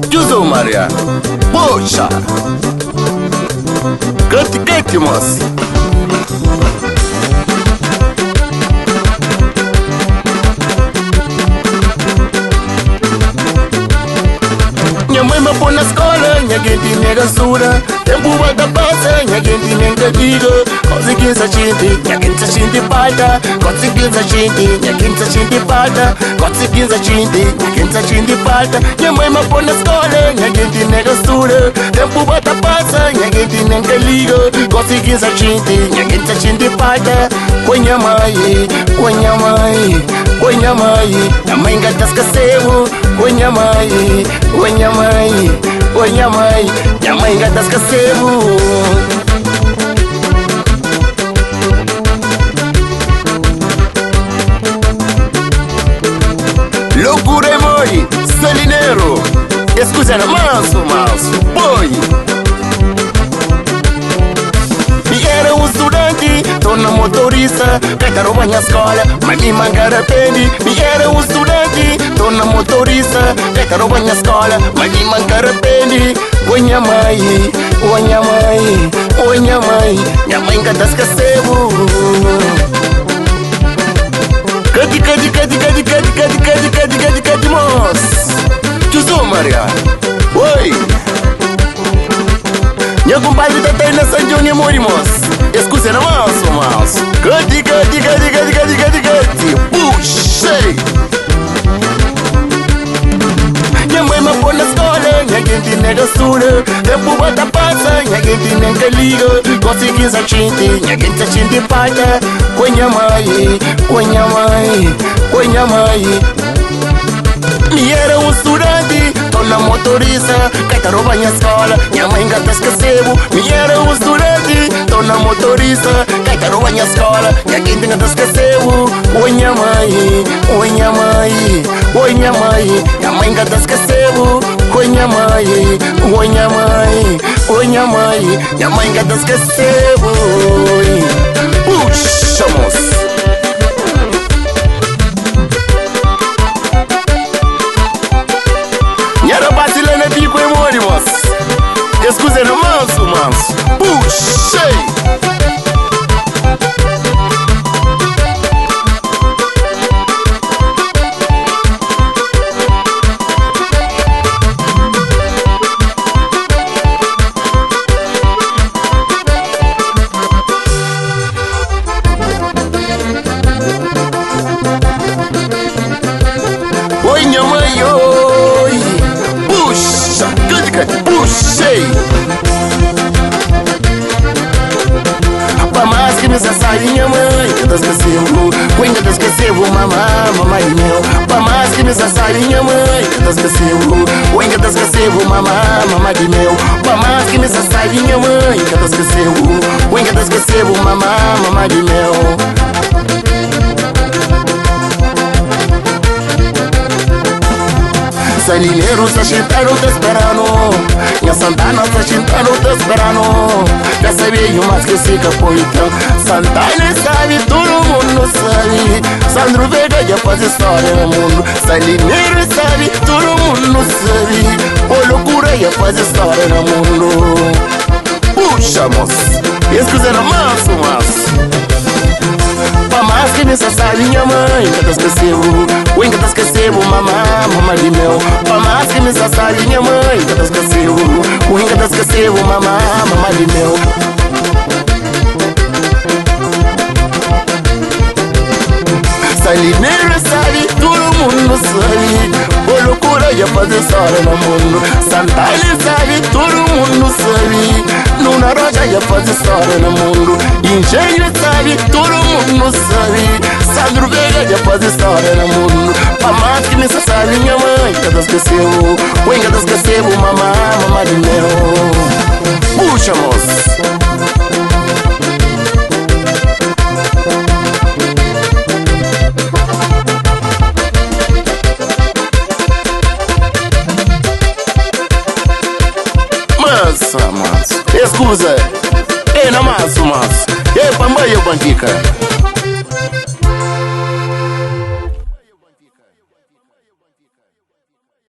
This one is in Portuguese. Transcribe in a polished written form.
Giuso Maria, poxa, cante, moço. Minha mãe me põe na escola, minha gente me gastura. Tempo vai da passa, minha gente me engadiga. Consegui essa gente, minha gente se sente pata. Consegui essa gente, minha gente se sente pata. Consegui essa gente, minha gente se sente pata. Minha mãe me põe na escola, minha gente me gastura. Tempo vai da passa, minha gente me engadiga. Consegui essa gente, minha gente se sente pata. Minha mãe, minha mãe, minha mãe, minha mãe gata esqueceu. Minha mãe, minha mãe, minha mãe, minha mãe gata esqueceu. Loucura e moi, Salineiro, escuta manso, põe. Era um estudante, tô na motorista, quero banhar escola, mas me mangaram pende. Era um estudante, tô na motorista, quero banhar escola, mas me mangaram pende. Minha mãe, minha mãe, minha mãe, minha mãe gata esqueceu. Cade, moço. Giuso Maria, oi. Minha compadre tá aí nessa Johnny Mori, moço. Escuta na moço. Cade. Puxei. Minha mãe me põe na escola, minha gente me gastura. Tempo bota passa, minha gente me liga. Consegui essa gente, minha gente se sente pata. Minha mãe, minha mãe. Me era um estudante, tô na motorista, quero banhar escola, minha mãe gata esqueceu. Me era um estudante, tô na motorista, quero banhar escola, minha gente gata esqueceu. Minha mãe, minha mãe, minha mãe, minha mãe gata esqueceu. Minha mãe, minha mãe, minha mãe, minha mãe gata esqueceu. Puxa, moço. Escusa no manso, puxei. Oi, minha mãe, oi. Puxa, cante, puxei. Pra mais que me sassai, minha mãe, que esqueceu. Ainda te esqueceu, mamãe meu. Pra mais que me sassai, minha mãe, que esqueceu. Ainda te esqueceu, mamãe meu. Pra mais que me sassai, minha mãe, que esqueceu. Ainda te esqueceu, mamãe meu. Salineiro tá chintando, tá esperando. Minha Santana tá chintando, tá esperando. Já sabia mais que se capoitão. Santana sabe, todo mundo sabe. Sandro Veiga já faz história no mundo. Salineiro sabe, todo mundo sabe. O loucura já faz história no mundo. Puxa, moço, escusa no manso. Pra mais que me sassai, minha mãe, que te esqueceu. Ainda te esqueceu, mamãe meu. Pra mais que me sassai, minha mãe, que te esqueceu. Ainda te esqueceu, mamãe meu. Salineiro sabe, todo mundo sabe. O loucura já faz história no mundo. Santana sabe, todo mundo sabe. Luna Roja já faz história no mundo. Engenho sabe, todo mundo sabe. Sandro Veiga já faz história no mundo. Pra mais que me sassai, minha mãe, que te esqueceu. Ainda te esqueceu, mamãe meu. Puxa, moço. Manso. Escusa. Ei, na manso. Ei, pambaia, bandica.